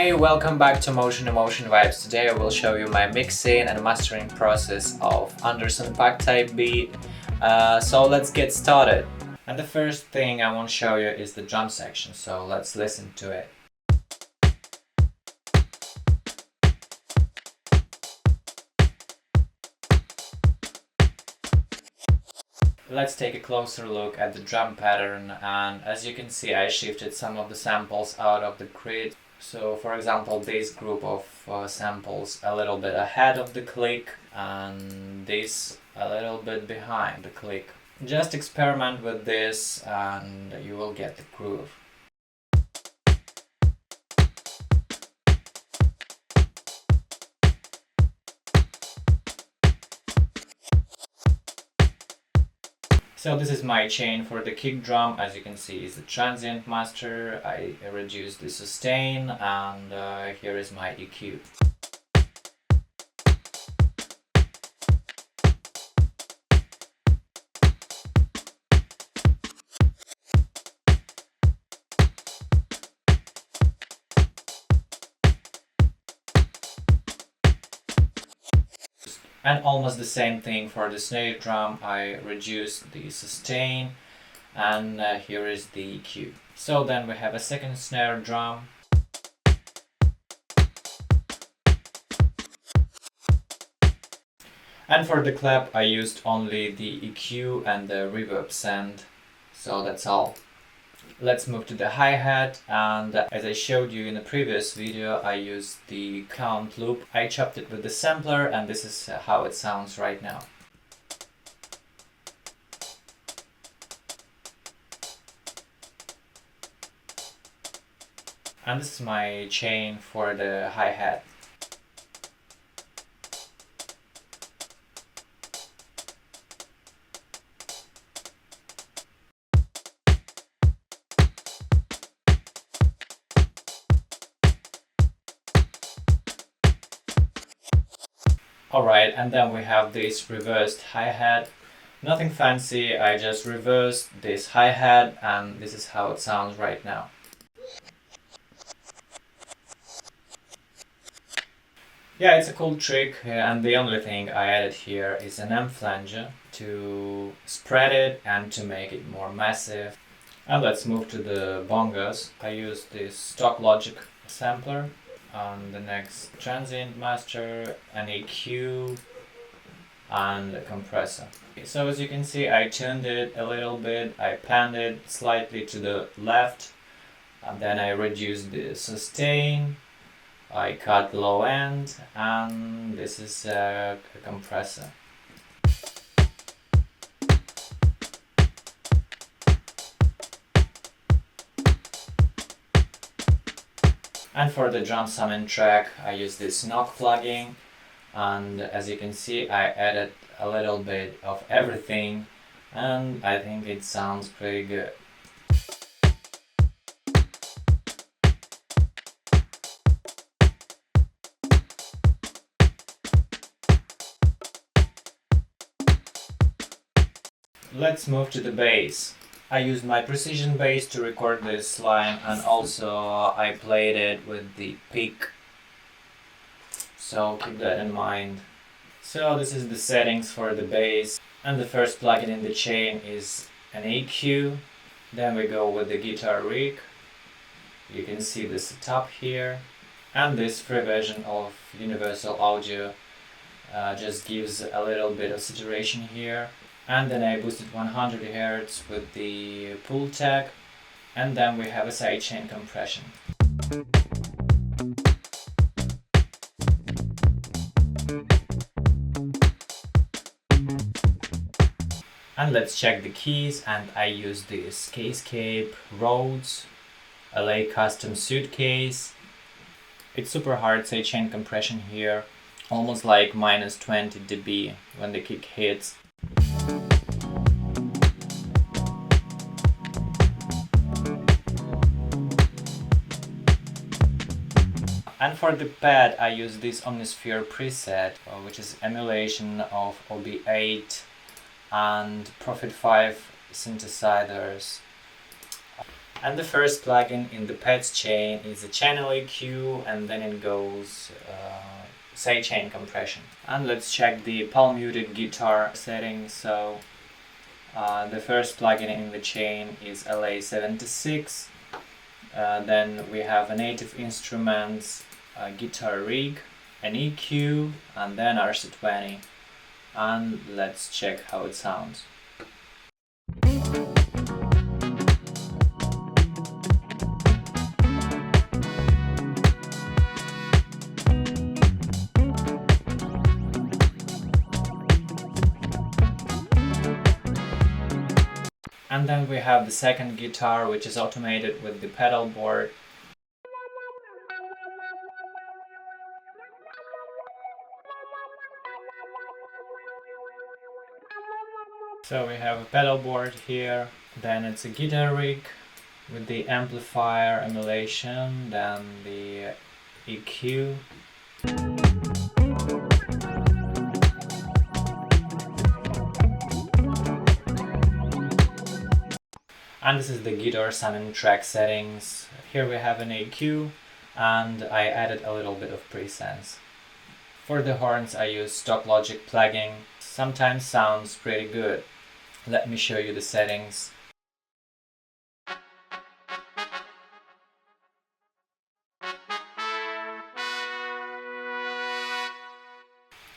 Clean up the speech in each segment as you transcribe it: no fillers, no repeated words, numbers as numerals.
Hi, welcome back to Motion Emotion Vibes. Today I will show you my mixing and mastering process of Anderson Paak type beat. So let's get started. And the first thing I want to show you is the drum section, so let's listen to it. Let's take a closer look at the drum pattern, and as you can see I shifted some of the samples out of the grid. So for example, this group of samples a little bit ahead of the click and this a little bit behind the click. Just experiment with this and you will get the groove. So this is my chain for the kick drum. As you can see, is the transient master. I reduced the sustain, and here is my EQ. And almost the same thing for the snare drum. I reduced the sustain, and here is the EQ. So then we have a second snare drum. And for the clap I used only the EQ and the reverb send. So that's all. Let's move to the hi-hat, and as I showed you in the previous video, I used the count loop. I chopped it with the sampler, and this is how it sounds right now. And this is my chain for the hi-hat. Alright, and then we have this reversed hi-hat. Nothing fancy, I just reversed this hi-hat and this is how it sounds right now. Yeah, it's a cool trick, and the only thing I added here is an M flanger to spread it and to make it more massive. And let's move to the bongos. I used this stock Logic sampler. On the next transient master, an EQ and a compressor. So as you can see, I tuned it a little bit, I panned it slightly to the left, and then I reduced the sustain, I cut low end, and this is a compressor. And for the drum summon track, I use this knock plugin, and as you can see I added a little bit of everything and I think it sounds pretty good. Let's move to the bass. I used my precision bass to record this line, and also I played it with the Paak. So keep that in mind. So this is the settings for the bass, and the first plugin in the chain is an EQ. Then we go with the guitar rig. You can see the setup here, and this free version of Universal Audio just gives a little bit of saturation here. And then I boosted 100 Hz with the pull tag, and then we have a sidechain compression. And let's check the keys, and I use this Keyscape Rhodes LA custom suitcase. It's super hard sidechain compression here, almost like minus 20 dB when the kick hits. And for the pad I use this Omnisphere preset, which is emulation of OB8 and Prophet 5 synthesizers. And the first plugin in the pets chain is a channel EQ, and then it goes sidechain compression. And let's check the palm muted guitar settings. So the first plugin in the chain is LA76. Then we have a native instruments, a guitar rig, an EQ, and then RC20. And let's check how it sounds. And then we have the second guitar, which is automated with the pedal board. So we have a pedal board here, then it's a guitar rig with the amplifier emulation, then the EQ. And this is the guitar summon track settings. Here we have an EQ, and I added a little bit of presence. For the horns I use stock Logic plugin. Sometimes sounds pretty good. Let me show you the settings.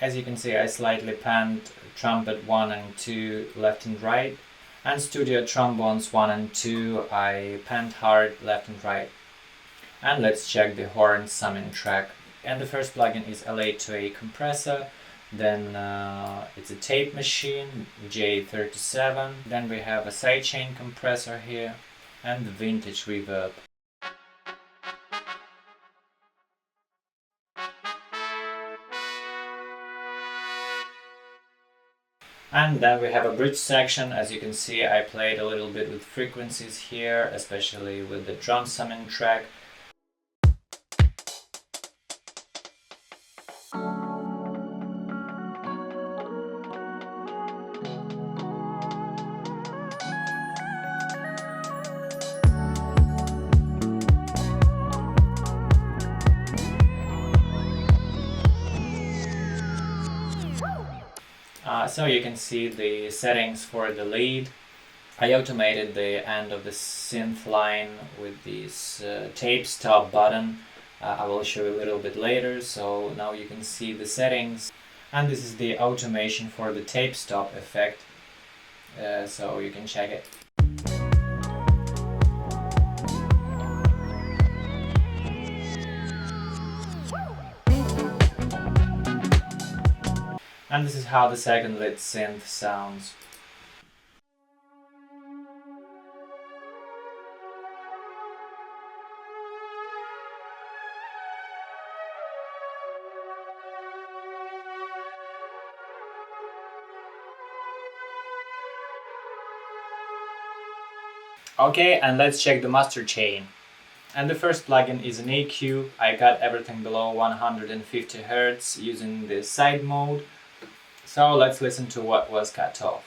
As you can see, I slightly panned trumpet 1 and 2 left and right, and studio trombones 1 and 2 I panned hard left and right. And let's check the horn summing track. And the first plugin is LA2A compressor, then it's a tape machine J37, then we have a sidechain compressor here, and the vintage reverb. And then we have a bridge section. As you can see, I played a little bit with frequencies here, especially with the drum summing track. So you can see the settings for the lead. I automated the end of the synth line with this tape stop button. I will show you a little bit later. So now you can see the settings, and this is the automation for the tape stop effect, so you can check it. And this is how the second lead synth sounds. Okay, and let's check the master chain. And the first plugin is an EQ. I got everything below 150 Hz using the side mode. So let's listen to what was cut off.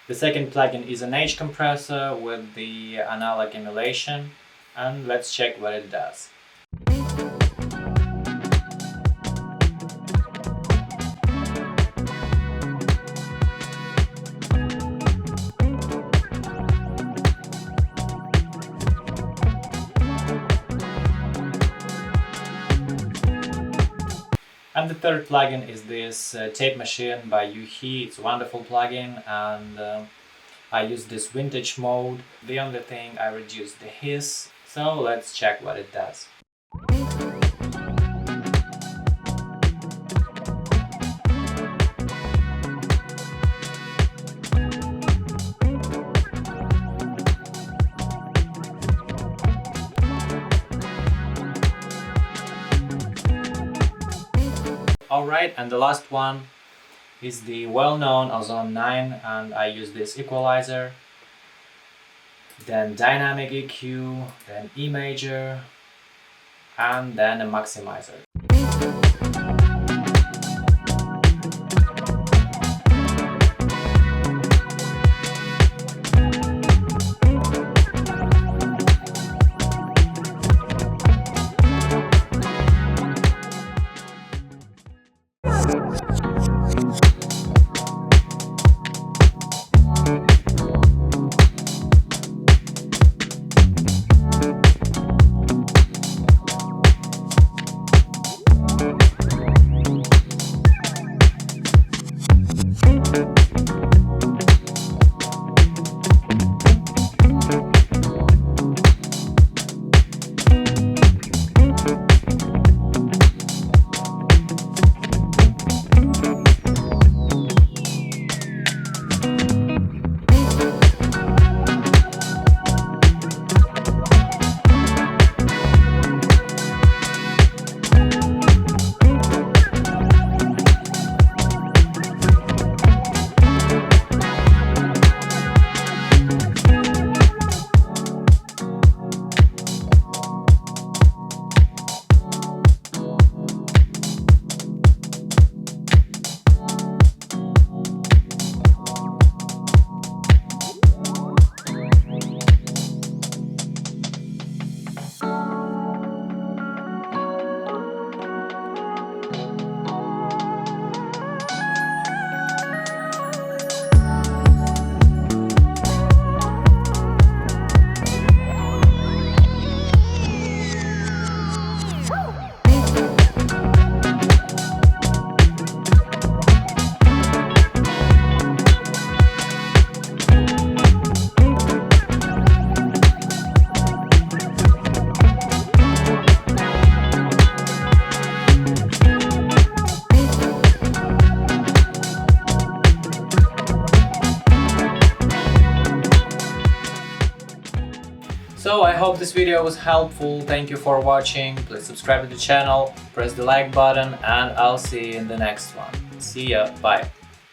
The second plugin is an H compressor with the analog emulation, and let's check what it does. And the third plugin is this tape machine by Yuhi. It's a wonderful plugin, and I use this vintage mode. The only thing, I reduced the hiss, so let's check what it does. Alright, and the last one is the well-known Ozone 9, and I use this equalizer, then dynamic EQ, then E major, and then a maximizer. So I hope this video was helpful. Thank you for watching. Please subscribe to the channel, press the like button, and I'll see you in the next one. See ya, bye.